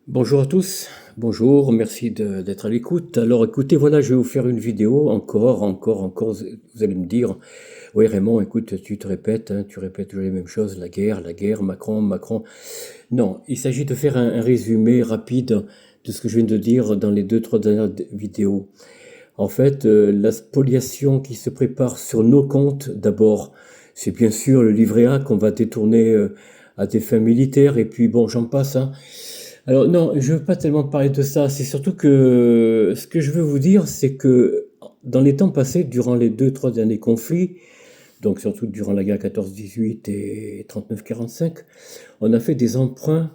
Bonjour à tous, bonjour, merci d'être à l'écoute. Alors écoutez, voilà, je vais vous faire une vidéo, encore, vous allez me dire, oui Raymond, écoute, tu te répètes, hein, tu répètes toujours les mêmes choses, la guerre, Macron. Non, il s'agit de faire un résumé rapide de ce que je viens de dire dans les deux, trois dernières vidéos. En fait, la spoliation qui se prépare sur nos comptes, d'abord, c'est bien sûr le livret A qu'on va détourner à des fins militaires, et puis bon, j'en passe, hein. Alors non, je veux pas tellement parler de ça, c'est surtout que ce que je veux vous dire, c'est que dans les temps passés, durant les deux, trois derniers conflits, donc surtout durant la guerre 14-18 et 39-45, on a fait des emprunts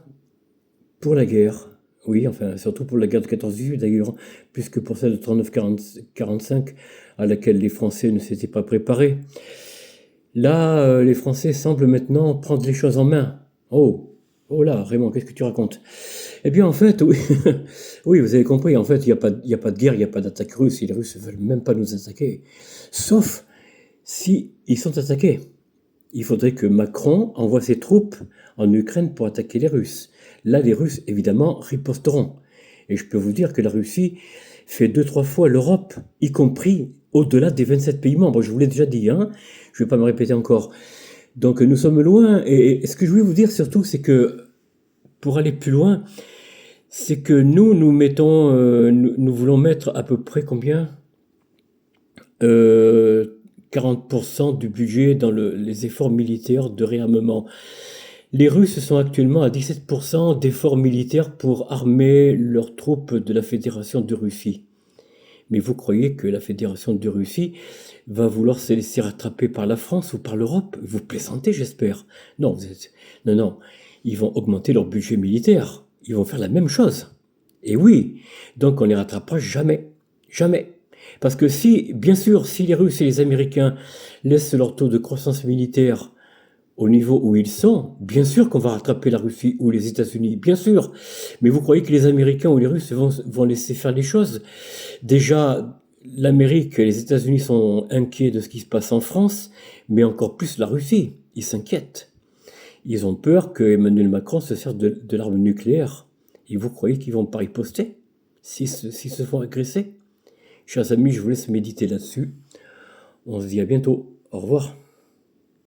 pour la guerre. Oui, enfin, surtout pour la guerre de 14-18 d'ailleurs, puisque pour celle de 39-45, à laquelle les Français ne s'étaient pas préparés. Là, les Français semblent maintenant prendre les choses en main. Oh, oh là, Raymond, qu'est-ce que tu racontes? Eh bien, en fait, oui, oui, vous avez compris, en fait, il y a pas de guerre, il n'y a pas d'attaque russe, et les Russes ne veulent même pas nous attaquer. Sauf si ils sont attaqués. Il faudrait que Macron envoie ses troupes en Ukraine pour attaquer les Russes. Là, les Russes, évidemment, riposteront. Et je peux vous dire que la Russie fait deux, trois fois l'Europe, y compris au-delà des 27 pays membres. Je vous l'ai déjà dit, hein, je ne vais pas me répéter encore. Donc nous sommes loin, et ce que je voulais vous dire surtout, c'est que pour aller plus loin, c'est que nous mettons, nous voulons mettre à peu près combien 40% du budget dans les efforts militaires de réarmement. Les Russes sont actuellement à 17% d'efforts militaires pour armer leurs troupes de la Fédération de Russie. Mais vous croyez que la Fédération de Russie va vouloir se laisser rattraper par la France ou par l'Europe? Vous plaisantez, j'espère. Non, non, non. Ils vont augmenter leur budget militaire. Ils vont faire la même chose. Et oui, donc on ne les rattrapera jamais. Jamais. Parce que si, bien sûr, si les Russes et les Américains laissent leur taux de croissance militaire au niveau où ils sont, bien sûr qu'on va rattraper la Russie ou les États-Unis, bien sûr. Mais vous croyez que les Américains ou les Russes vont laisser faire les choses? Déjà, l'Amérique et les États-Unis sont inquiets de ce qui se passe en France, mais encore plus la Russie. Ils s'inquiètent. Ils ont peur que Emmanuel Macron se serve de l'arme nucléaire. Et vous croyez qu'ils vont pas riposter s'ils se font agresser? Chers amis, je vous laisse méditer là-dessus. On se dit à bientôt. Au revoir.